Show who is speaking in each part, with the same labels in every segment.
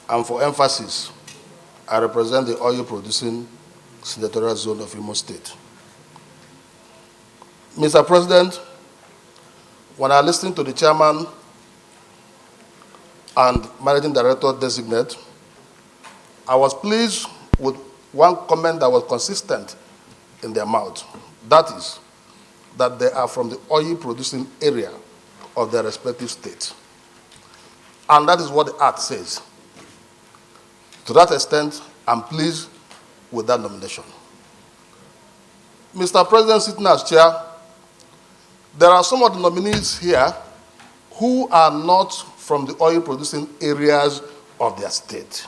Speaker 1: and for emphasis, I represent the oil-producing senatorial zone of Imo State. Mr. President, when I listened to the chairman and managing director designate, I was pleased with one comment that was consistent in their mouth. That is, that they are from the oil-producing area of their respective states. And that is what the Act says. To that extent, I'm pleased with that nomination. Mr. President, sitting as chair, there are some of the nominees here who are not from the oil-producing areas of their state.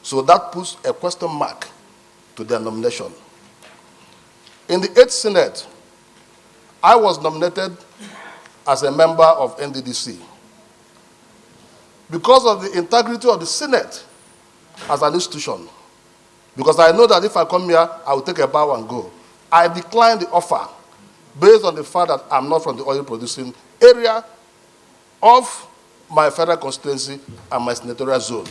Speaker 1: So that puts a question mark to their nomination. In the 8th Senate, I was nominated as a member of Nddc. Because of the integrity of the Senate as an institution, because I know that if I come here, I will take a bow and go, I declined the offer based on the fact that I'm not from the oil-producing area of my federal constituency and my senatorial zone.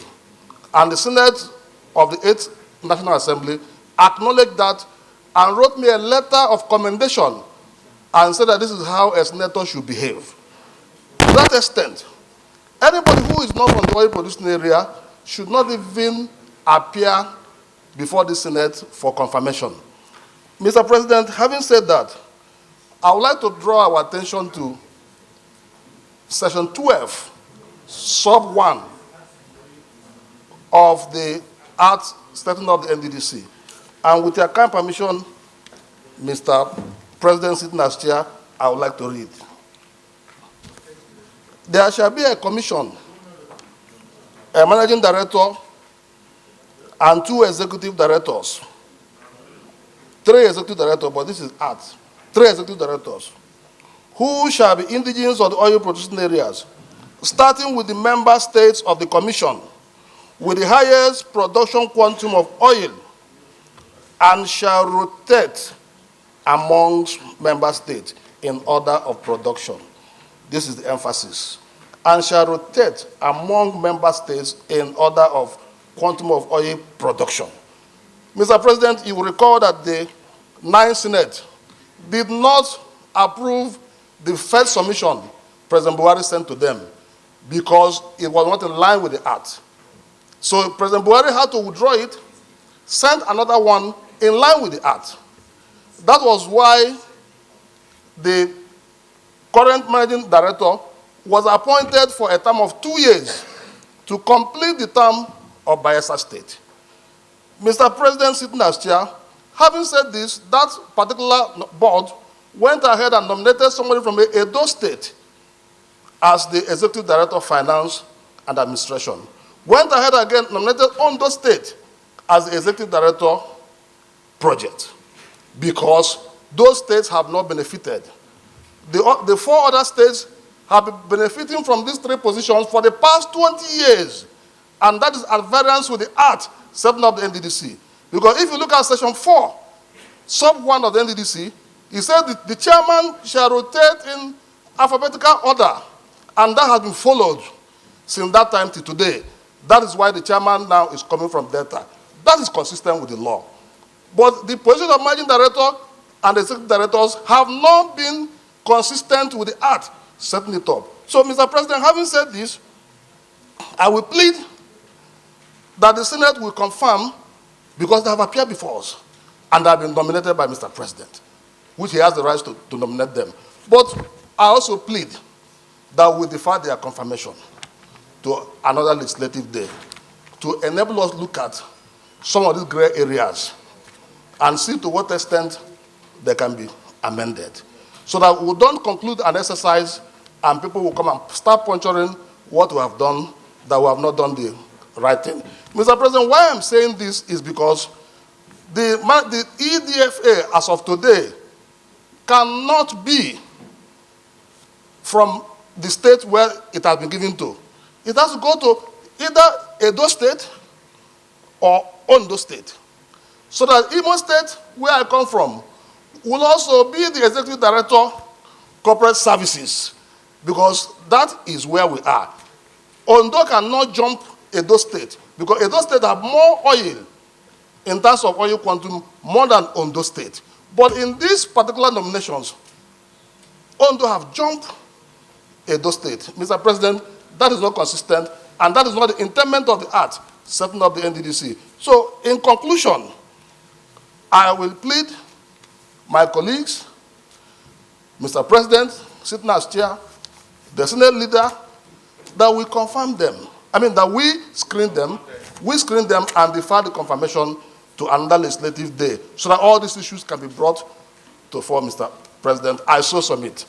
Speaker 1: And the Senate of the 8th National Assembly acknowledged that and wrote me a letter of commendation and said that this is how a senator should behave. To that extent, anybody who is not from the oil-producing area should not even appear before the Senate for confirmation. Mr. President, having said that, I would like to draw our attention to Section 12, Sub 1 of the Act setting up the Nddc. And with your kind permission, Mr. President, sitting as chair, I would like to read. There shall be a commission, a managing director, and 2 executive directors. 3 executive directors, but this is Act. 3 executive directors, who shall be indigenous of the oil-producing areas, starting with the member states of the Commission, with the highest production quantum of oil, and shall rotate amongst member states in order of production. This is the emphasis. And shall rotate among member states in order of quantum of oil production. Mr. President, you will recall that the 9th Senate did not approve the first submission President Buhari sent to them because it was not in line with the Act. So President Buhari had to withdraw it, send another one in line with the Act. That was why the current managing director was appointed for a term of 2 years to complete the term of Bayelsa State. Mr. President, sitting as chair, having said this, that particular board went ahead and nominated somebody from Edo State as the Executive Director of Finance and Administration. Went ahead again, nominated Ondo State as the Executive Director Project, because those states have not benefited. The 4 other states have been benefiting from these 3 positions for the past 20 years, and that is at variance with the Act setting up the Nddc. Because if you look at Section 4, Sub 1 of the Nddc, it said the chairman shall rotate in alphabetical order, and that has been followed since that time to today. That is why the chairman now is coming from Delta. That is consistent with the law. But the position of managing director and executive directors have not been consistent with the Act setting it up. So, Mr. President, having said this, I will plead that the Senate will confirm, because they have appeared before us and have been nominated by Mr. President, which he has the right to nominate them. But I also plead that we defer their confirmation to another legislative day to enable us to look at some of these gray areas and see to what extent they can be amended, so that we don't conclude an exercise and people will come and start puncturing what we have done, that we have not done the right thing. Mr. President, why I'm saying this is because the EDFA, as of today, cannot be from the state where it has been given to. It has to go to either Edo State or Ondo State. So that Imo State, where I come from, will also be the Executive Director, Corporate Services, because that is where we are. Ondo cannot jump Edo State, because Edo State have more oil in terms of oil quantum more than Ondo State. But in these particular nominations, Ondo have jumped Edo State. Mr. President, that is not consistent, and that is not the intent of the act, setting up the NDDC. So, in conclusion, I will plead my colleagues, Mr. President, sitting as chair, the Senate leader, that we confirm them. I mean, that we screen them and defer the confirmation to another legislative day so that all these issues can be brought to fore, Mr. President. I so submit.